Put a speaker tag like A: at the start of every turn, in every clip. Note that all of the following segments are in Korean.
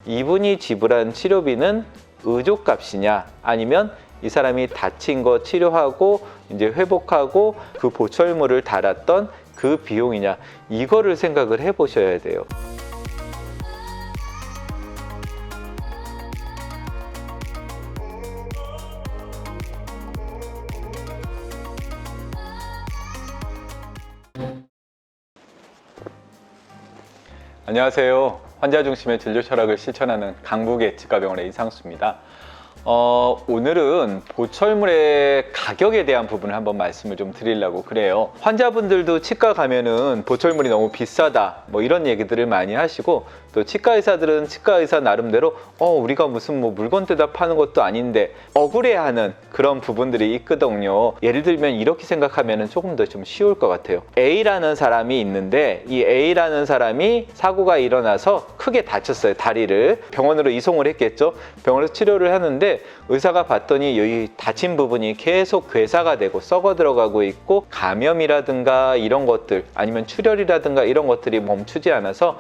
A: 이분이 지불한 치료비는 의족값이냐, 아니면 이 사람이 다친 거 치료하고 이제 회복하고 그 보철물을 달았던 그 비용이냐, 이거를 생각을 해 보셔야 돼요. 안녕하세요. 환자 중심의 진료 철학을 실천하는 강북의 치과병원의 이상수입니다. 오늘은 보철물의 가격에 대한 부분을 한번 말씀을 좀 드리려고 그래요. 환자분들도 치과 가면은 보철물이 너무 비싸다 뭐 이런 얘기들을 많이 하시고, 또 치과 의사들은 치과 의사 나름대로 우리가 무슨 뭐 물건 떼다 파는 것도 아닌데 억울해하는 그런 부분들이 있거든요. 예를 들면 이렇게 생각하면 조금 더 좀 쉬울 것 같아요. A라는 사람이 있는데, 이 A라는 사람이 사고가 일어나서 크게 다쳤어요. 다리를 병원으로 이송을 했겠죠. 병원에서 치료를 하는데 의사가 봤더니 여기 다친 부분이 계속 괴사가 되고 썩어 들어가고 있고, 감염이라든가 이런 것들, 아니면 출혈이라든가 이런 것들이 멈추지 않아서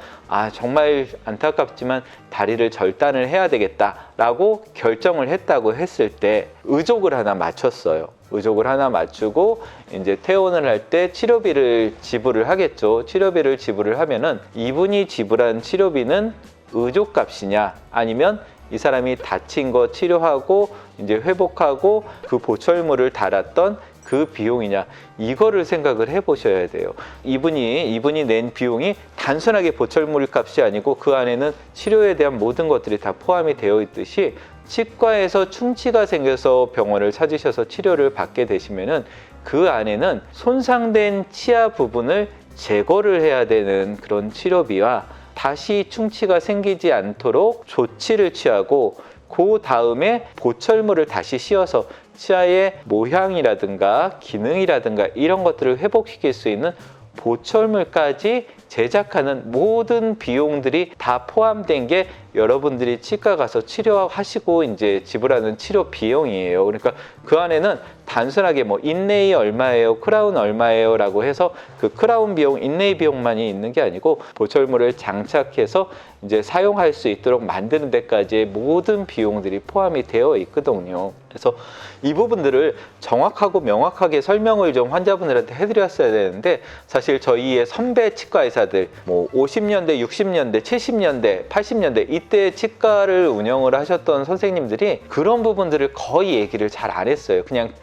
A: 정말 안타깝지만 다리를 절단을 해야 되겠다라고 결정을 했다고 했을 때 의족을 하나 맞췄어요. 의족을 하나 맞추고 이제 퇴원을 할 때 치료비를 지불을 하겠죠. 치료비를 지불을 하면은 이분이 지불한 치료비는 의족값이냐, 아니면 이 사람이 다친 거 치료하고 이제 회복하고 그 보철물을 달았던 그 비용이냐, 이거를 생각을 해 보셔야 돼요. 이분이 낸 비용이 단순하게 보철물 값이 아니고 그 안에는 치료에 대한 모든 것들이 다 포함이 되어 있듯이, 치과에서 충치가 생겨서 병원을 찾으셔서 치료를 받게 되시면은 그 안에는 손상된 치아 부분을 제거를 해야 되는 그런 치료비와 다시 충치가 생기지 않도록 조치를 취하고, 그 다음에 보철물을 다시 씌워서 치아의 모양이라든가 기능이라든가 이런 것들을 회복시킬 수 있는 보철물까지 제작하는 모든 비용들이 다 포함된 게 여러분들이 치과 가서 치료하시고 이제 지불하는 치료 비용이에요. 그러니까 그 안에는 단순하게 뭐 인레이 얼마예요, 크라운 얼마예요 라고 해서 그 크라운 비용, 인레이 비용만이 있는 게 아니고, 보철물을 장착해서 이제 사용할 수 있도록 만드는 데까지의 모든 비용들이 포함이 되어 있거든요. 그래서 이 부분들을 정확하고 명확하게 설명을 좀 환자분들한테 해드렸어야 되는데, 사실 저희의 선배 치과 의사들 뭐 50년대, 60년대, 70년대, 80년대 이때 치과를 운영을 하셨던 선생님들이 그런 부분들을 거의 얘기를 잘 안 했어요. 그냥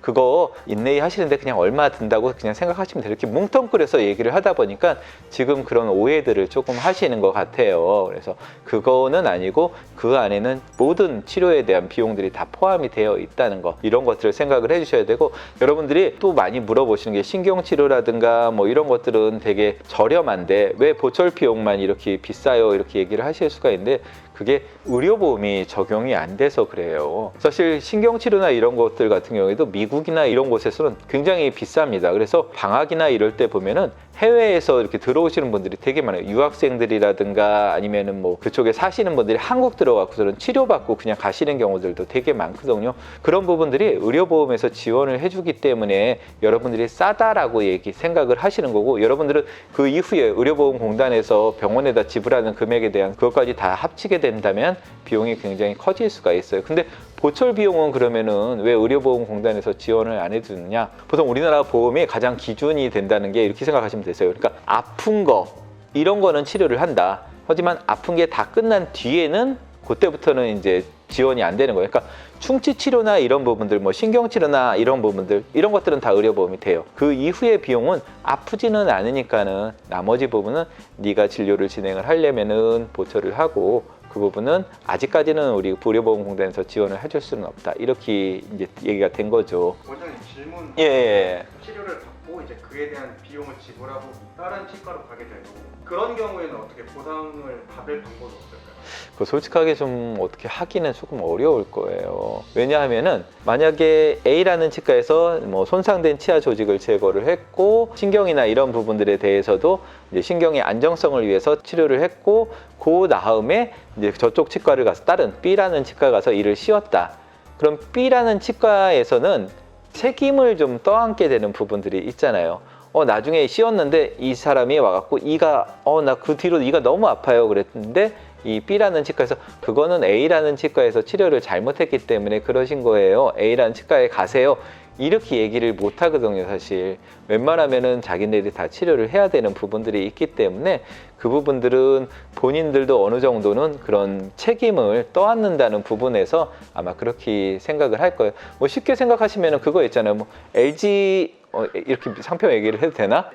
A: 그거 인레이 하시는데 그냥 얼마 든다고 그냥 생각하시면 돼요. 이렇게 뭉텅그려서 얘기를 하다 보니까 지금 그런 오해들을 조금 하시는 것 같아요. 그래서 그거는 아니고 그 안에는 모든 치료에 대한 비용들이 다 포함이 되어 있다는 거, 이런 것들을 생각을 해주셔야 되고, 여러분들이 또 많이 물어보시는 게 신경치료라든가 뭐 이런 것들은 되게 저렴한데 왜 보철 비용만 이렇게 비싸요, 이렇게 얘기를 하실 수가 있는데, 그게 의료보험이 적용이 안 돼서 그래요. 사실 신경치료나 이런 것들 같은 경우에도 미국이나 이런 곳에서는 굉장히 비쌉니다. 그래서 방학이나 이럴 때 보면은 해외에서 이렇게 들어오시는 분들이 되게 많아요. 유학생들이라든가 아니면은 뭐 그쪽에 사시는 분들이 한국 들어가고서는 치료받고 그냥 가시는 경우들도 되게 많거든요. 그런 부분들이 의료보험에서 지원을 해주기 때문에 여러분들이 싸다라고 생각을 하시는 거고, 여러분들은 그 이후에 의료보험공단에서 병원에다 지불하는 금액에 대한 그것까지 다 합치게 된다면 비용이 굉장히 커질 수가 있어요. 근데 보철 비용은 그러면은 왜 의료보험공단에서 지원을 안 해주느냐? 보통 우리나라 보험이 가장 기준이 된다는 게 이렇게 생각하시면 되세요. 그러니까 아픈 거 이런 거는 치료를 한다. 하지만 아픈 게 다 끝난 뒤에는 그때부터는 이제 지원이 안 되는 거예요. 그러니까 충치 치료나 이런 부분들, 뭐 신경 치료나 이런 부분들, 이런 것들은 다 의료보험이 돼요. 그 이후의 비용은 아프지는 않으니까는 나머지 부분은 네가 진료를 진행을 하려면은 보철을 하고, 그 부분은 아직까지는 우리 의료보험공단에서 지원을 해줄 수는 없다. 이렇게 이제 얘기가 된 거죠.
B: 원장님 질문.
A: 예.
B: 치료를 받고 이제 그에 대한 비용을 지불하고 다른 치과로 가게 되고, 그런 경우에는 어떻게 보상을 받을 방법이 없을까요?
A: 그 솔직하게 좀 어떻게 하기는 조금 어려울 거예요. 왜냐하면은 만약에 A라는 치과에서 뭐 손상된 치아 조직을 제거를 했고, 신경이나 이런 부분들에 대해서도 이제 신경의 안정성을 위해서 치료를 했고, 그 다음에 이제 저쪽 치과를 가서 다른 B라는 치과 가서 이를 씌웠다. 그럼 B라는 치과에서는 책임을 좀 떠안게 되는 부분들이 있잖아요. 나중에 씌웠는데 이 사람이 와갖고 이가 나 그 뒤로 이가 너무 아파요 그랬는데 이 B라는 치과에서 그거는 A라는 치과에서 치료를 잘못했기 때문에 그러신 거예요. A라는 치과에 가세요. 이렇게 얘기를 못 하거든요, 사실. 웬만하면은 자기네들이 다 치료를 해야 되는 부분들이 있기 때문에 그 부분들은 본인들도 어느 정도는 그런 책임을 떠안는다는 부분에서 아마 그렇게 생각을 할 거예요. 뭐 쉽게 생각하시면은 그거 있잖아요. 뭐 LG 이렇게 상표 얘기를 해도 되나?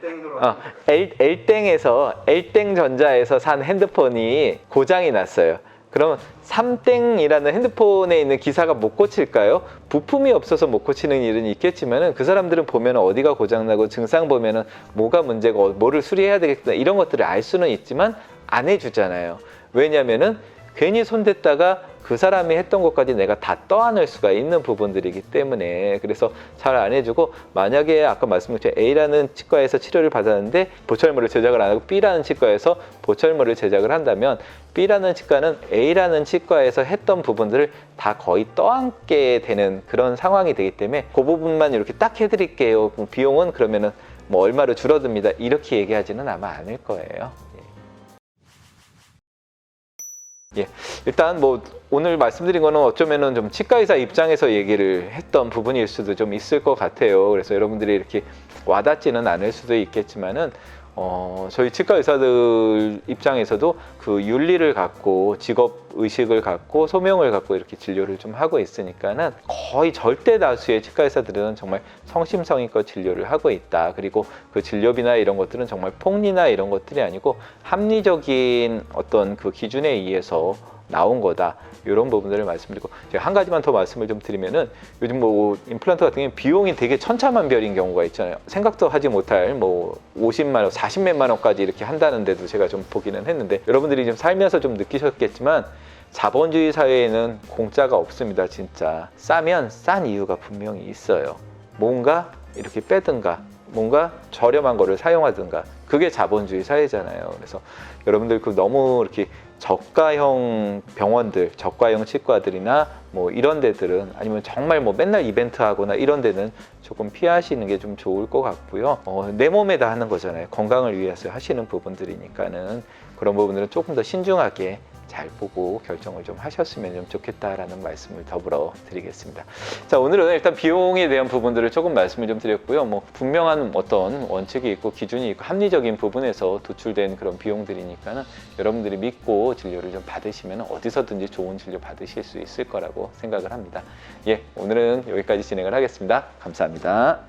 B: 땡으로
A: L땡전자에서 산 핸드폰이 고장이 났어요. 그러면 삼땡이라는 핸드폰에 있는 기사가 못 고칠까요? 부품이 없어서 못 고치는 일은 있겠지만은 그 사람들은 보면 어디가 고장나고 증상 보면은 뭐가 문제고 뭐를 수리해야 되겠다 이런 것들을 알 수는 있지만 안 해주잖아요. 왜냐면은 괜히 손댔다가 그 사람이 했던 것까지 내가 다 떠안을 수가 있는 부분들이기 때문에 그래서 잘 안 해주고 만약에 아까 말씀드린 A라는 치과에서 치료를 받았는데 보철물을 제작을 안 하고 B라는 치과에서 보철물을 제작을 한다면 B라는 치과는 A라는 치과에서 했던 부분들을 다 거의 떠안게 되는 그런 상황이 되기 때문에 그 부분만 이렇게 딱 해드릴게요. 비용은 그러면은 뭐 얼마로 줄어듭니다. 이렇게 얘기하지는 아마 않을 거예요. 예, 일단 뭐 오늘 말씀드린 거는 어쩌면은 좀 치과의사 입장에서 얘기를 했던 부분일 수도 좀 있을 것 같아요. 그래서 여러분들이 이렇게 와닿지는 않을 수도 있겠지만은 저희 치과 의사들 입장에서도 그 윤리를 갖고 직업 의식을 갖고 소명을 갖고 이렇게 진료를 좀 하고 있으니까는 거의 절대 다수의 치과 의사들은 정말 성심성의껏 진료를 하고 있다. 그리고 그 진료비나 이런 것들은 정말 폭리나 이런 것들이 아니고 합리적인 어떤 그 기준에 의해서 나온 거다. 이런 부분들을 말씀드리고 제가 한 가지만 더 말씀을 좀 드리면은 요즘 뭐 임플란트 같은 경우는 비용이 되게 천차만별인 경우가 있잖아요. 생각도 하지 못할 뭐 50만 원, 40몇만 원까지 이렇게 한다는데도 제가 좀 보기는 했는데 여러분들이 좀 살면서 좀 느끼셨겠지만 자본주의 사회에는 공짜가 없습니다. 진짜 싸면 싼 이유가 분명히 있어요. 뭔가 이렇게 빼든가 뭔가 저렴한 거를 사용하든가 그게 자본주의 사회잖아요. 그래서 여러분들 그 너무 이렇게 저가형 병원들, 저가형 치과들이나 뭐 이런 데들은 아니면 정말 뭐 맨날 이벤트 하거나 이런 데는 조금 피하시는 게 좀 좋을 것 같고요. 내 몸에다 하는 거잖아요. 건강을 위해서 하시는 부분들이니까는 그런 부분들은 조금 더 신중하게 잘 보고 결정을 좀 하셨으면 좀 좋겠다라는 말씀을 더불어 드리겠습니다. 자, 오늘은 일단 비용에 대한 부분들을 조금 말씀을 좀 드렸고요. 뭐 분명한 어떤 원칙이 있고 기준이 있고 합리적인 부분에서 도출된 그런 비용들이니까는 여러분들이 믿고 진료를 좀 받으시면 어디서든지 좋은 진료 받으실 수 있을 거라고 생각을 합니다. 예, 오늘은 여기까지 진행을 하겠습니다. 감사합니다.